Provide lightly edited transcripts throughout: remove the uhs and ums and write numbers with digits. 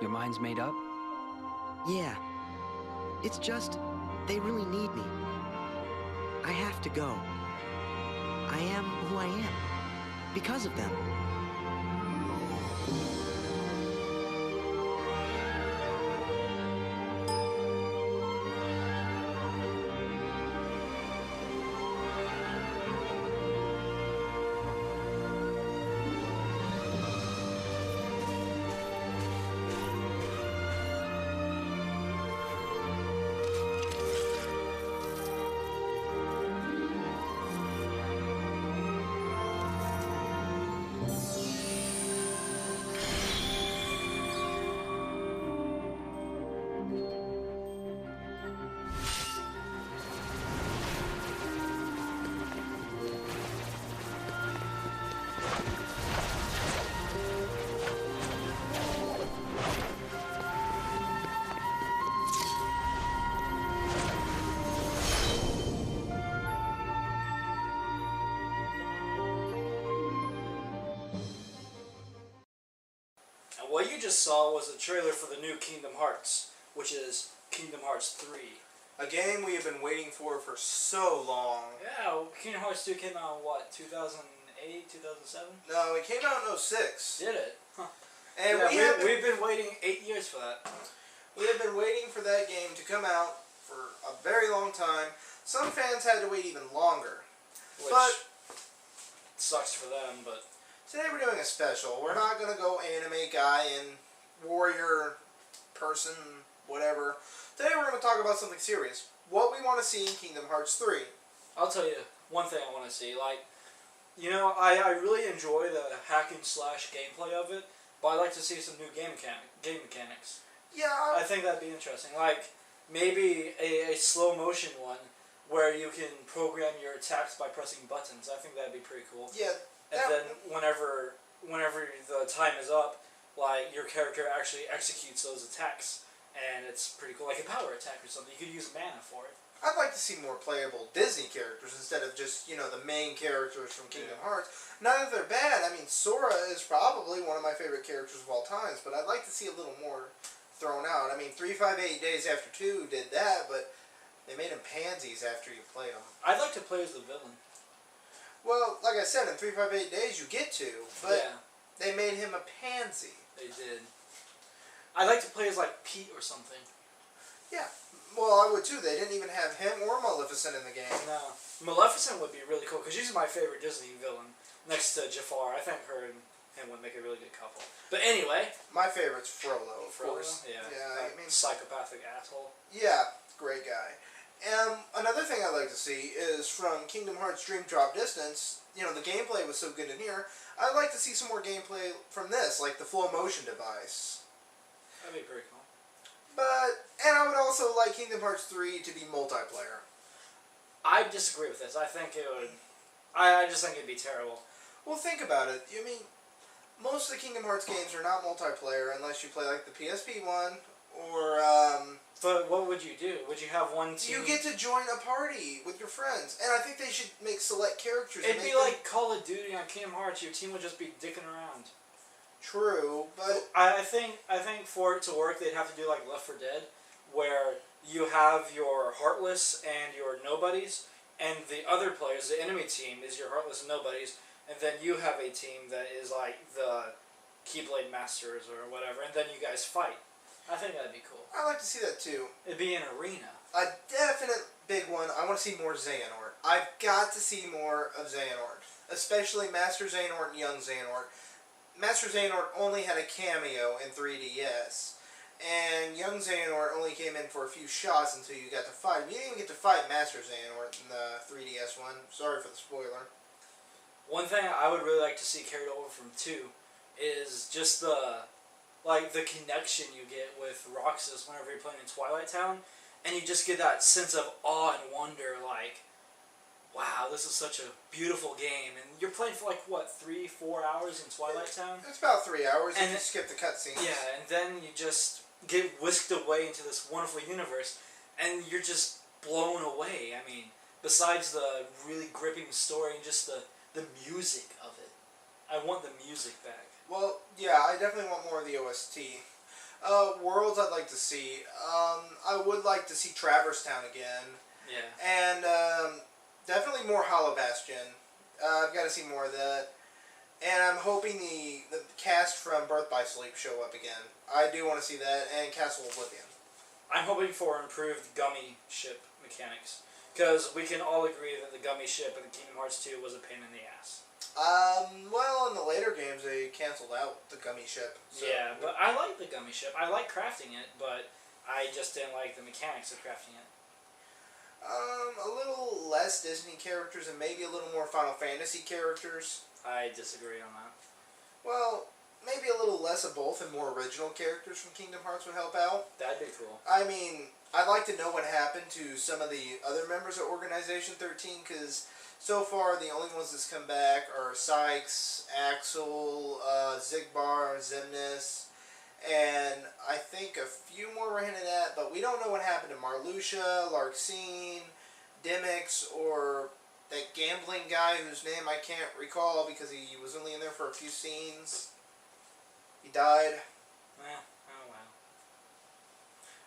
Your mind's made up? Yeah. It's just, they really need me. I have to go. I am who I am. Because of them. What you just saw was a trailer for the new Kingdom Hearts, which is Kingdom Hearts 3. A game we have been waiting for so long. Yeah, Kingdom Hearts 2 came out in what, 2008, 2007? No, it came out in 06. Did it? Huh. And Yeah, we've been waiting 8 years for that. We have been waiting for that game to come out for a very long time. Some fans had to wait even longer. Which But sucks for them, but... today we're doing a special. We're not going to go anime guy and warrior person, whatever. Today we're going to talk about something serious. What we want to see in Kingdom Hearts 3. I'll tell you one thing I want to see. Like, you know, I really enjoy the hack and slash gameplay of it, but I'd like to see some new game mechanics. Yeah. I think that'd be interesting. Like, maybe a slow motion one where you can program your attacks by pressing buttons. I think that'd be pretty cool. Yeah. And then whenever the time is up, like, your character actually executes those attacks. And it's pretty cool. Like a power attack or something. You could use mana for it. I'd like to see more playable Disney characters instead of just, you know, the main characters from Kingdom Hearts. Not that they're bad. I mean, Sora is probably one of my favorite characters of all times, but I'd like to see a little more thrown out. I mean, 358 Days After 2 did that, but they made them pansies after you played them. I'd like to play as the villain. Well, like I said, in 358 Days you get to, but yeah, they made him a pansy. they did. I'd like to play as, like, Pete or something. Yeah. Well, I would too. They didn't even have him or Maleficent in the game. No. Maleficent would be really cool, because she's my favorite Disney villain, next to Jafar. I think her and him would make a really good couple. But anyway... My favorite's Frollo, of course. Yeah. Yeah, I mean... psychopathic asshole. Yeah, great guy. Another thing I'd like to see is from Kingdom Hearts Dream Drop Distance, you know, the gameplay was so good in here, I'd like to see some more gameplay from this, like the flow motion device. That'd be pretty cool. And I would also like Kingdom Hearts 3 to be multiplayer. I disagree with this. I think it would... I just think it'd be terrible. Well, think about it. I mean, most of the Kingdom Hearts games are not multiplayer unless you play like the PSP one, or, But what would you do? Would you have one team... You get to join a party with your friends, and I think they should make select characters. It'd be like Call of Duty on Kingdom Hearts. Your team would just be dicking around. True, but... I think for it to work, they'd have to do like Left 4 Dead, where you have your Heartless and your Nobodies, and the other players, the enemy team, is your Heartless and Nobodies, and then you have a team that is like the Keyblade Masters or whatever, and then you guys fight. I think that'd be cool. I'd like to see that too. It'd be an arena. A definite big one, I want to see more Xehanort. I've got to see more of Xehanort, especially Master Xehanort and Young Xehanort. Master Xehanort only had a cameo in 3DS, and Young Xehanort only came in for a few shots until you got to fight him. You didn't even get to fight Master Xehanort in the 3DS one. Sorry for the spoiler. One thing I would really like to see carried over from 2 is just the connection you get with Roxas whenever you're playing in Twilight Town, and you just get that sense of awe and wonder, like, wow, this is such a beautiful game, and you're playing for like, what, 3-4 hours in Twilight Town? It's about 3 hours And if you skip the cutscenes. Yeah, and then you just get whisked away into this wonderful universe, and you're just blown away. I mean, besides the really gripping story and just the music of it. I want the music back. Well, yeah, I definitely want more of the OST. Worlds I'd like to see. I would like to see Traverse Town again. Yeah. And definitely more Hollow Bastion. I've got to see more of that. And I'm hoping the cast from Birth by Sleep show up again. I do want to see that, and Castle Oblivion. I'm hoping for improved gummy ship mechanics. Because we can all agree that the gummy ship in Kingdom Hearts 2 was a pain in the ass. Well, in the later games, they canceled out the gummy ship. So. Yeah, but I like the gummy ship. I like crafting it, but I just didn't like the mechanics of crafting it. A little less Disney characters and maybe a little more Final Fantasy characters. I disagree on that. Well, maybe a little less of both and more original characters from Kingdom Hearts would help out. That'd be cool. I mean, I'd like to know what happened to some of the other members of Organization 13, because so far the only ones that's come back are Sykes, Axel, Zigbar, Xemnas, and I think a few more were hinted at, but we don't know what happened to Marluxia, Larxene, Demyx, or that gambling guy whose name I can't recall because he was only in there for a few scenes. He died. Oh well.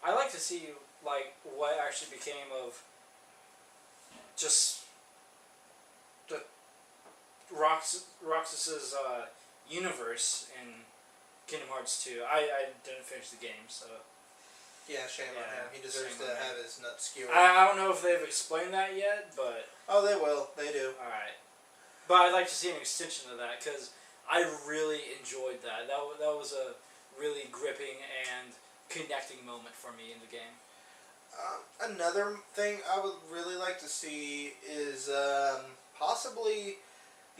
I like to see like what actually became of just the Roxas's universe in Kingdom Hearts 2. I didn't finish the game, so Yeah, shame on him. He deserves to have his nuts skewered. I don't know if they've explained that yet, but Oh, they will. They do. alright. But I'd like to see an extension of that, because I really enjoyed that. That was a really gripping and connecting moment for me in the game. Another thing I would really like to see is possibly,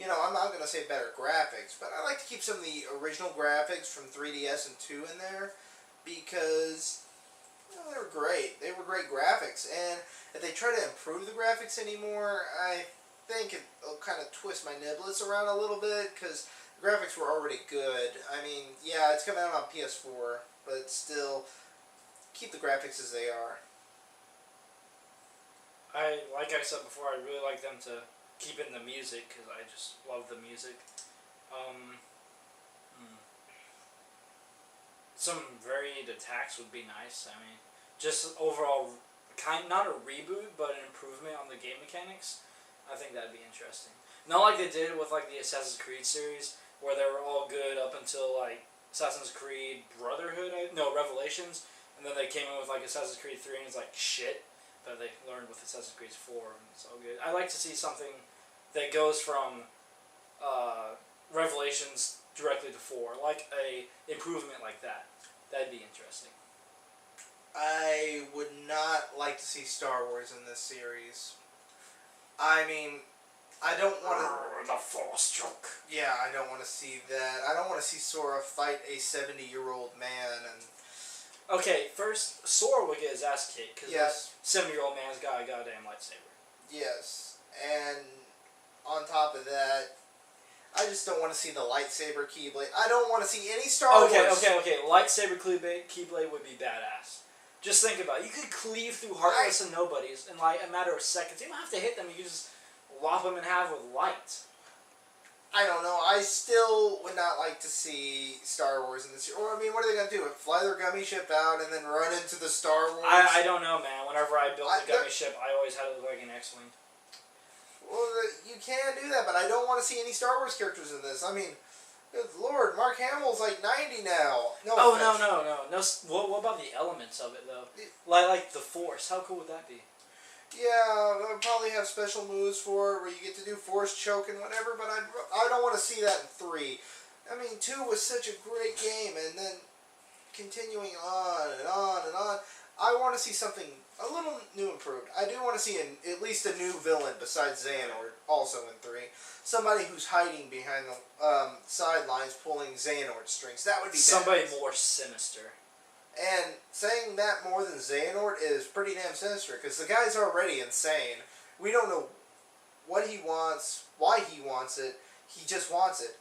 I'm not going to say better graphics, but I like to keep some of the original graphics from 3DS and 2 in there, because they were great. They were great graphics, and if they try to improve the graphics anymore, I think it'll kind of twist my niblets around a little bit, because the graphics were already good. I mean, yeah, it's coming out on PS4, but still, keep the graphics as they are. Like I said before, I'd really like them to keep in the music, because I just love the music. Some varied attacks would be nice. I mean, just overall, not a reboot, but an improvement on the game mechanics. I think that'd be interesting. Not like they did with like the Assassin's Creed series, where they were all good up until like Assassin's Creed Brotherhood, Revelations, and then they came in with like Assassin's Creed 3 and it's like shit. That they learned with Assassin's Creed 4, and it's all good. I like to see something that goes from Revelations directly to 4, like a improvement like that. That'd be interesting. I would not like to see Star Wars in this series. I mean, I don't want to... The Force choke. Yeah, I don't want to see that. I don't want to see Sora fight a 70-year-old man and... Okay, first, Sora would get his ass kicked, because Yes. that 70-year-old man's got a goddamn lightsaber. Yes, and on top of that, I just don't want to see the lightsaber Keyblade. I don't want to see any Star Wars. Okay. Lightsaber Keyblade would be badass. Just think about it. You could cleave through Heartless and Nobodies in like a matter of seconds. You don't have to hit them. You can just lop them in half with light. I don't know. I still would not like to see Star Wars in this. Or, I mean, what are they going to do? Fly their gummy ship out and then run into the Star Wars? I don't know, man. Whenever I built the gummy ship, I always had it look like an X-Wing. Well, you can do that, but I don't want to see any Star Wars characters in this. I mean, good Lord, Mark Hamill's like 90 now. No. What about the elements of it, though? Like the Force. How cool would that be? Yeah, they'll probably have special moves for it where you get to do force choke and whatever, but I don't want to see that in 3. I mean, 2 was such a great game, and then continuing on and on and on. I want to see something a little new improved. I do want to see at least a new villain besides Xehanort, also in 3. Somebody who's hiding behind the sidelines pulling Xehanort strings. That would be somebody badass. more sinister. And saying that more than Xehanort is pretty damn sinister, because the guy's already insane. We don't know what he wants, why he wants it, he just wants it.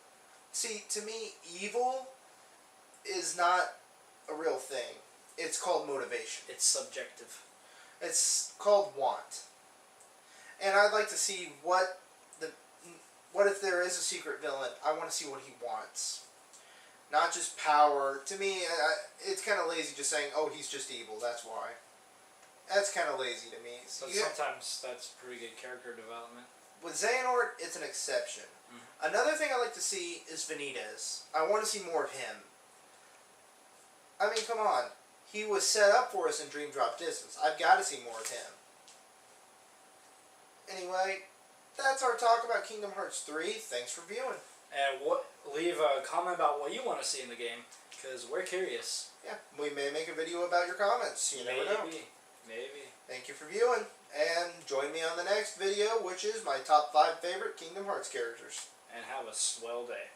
See, to me, evil is not a real thing. It's called motivation. It's subjective. It's called want. And I'd like to see what if there is a secret villain, I want to see what he wants. not just power. To me, it's kind of lazy just saying, "Oh, he's just evil." That's why. That's kind of lazy to me. But sometimes that's pretty good character development. With Xehanort, it's an exception. Mm-hmm. Another thing I like to see is Vanitas. I want to see more of him. I mean, come on. He was set up for us in Dream Drop Distance. I've got to see more of him. Anyway, that's our talk about Kingdom Hearts 3. Thanks for viewing. And leave a comment about what you want to see in the game, because we're curious. Yeah, we may make a video about your comments. You never know. Maybe. Thank you for viewing, and join me on the next video, which is my top 5 favorite Kingdom Hearts characters. And have a swell day.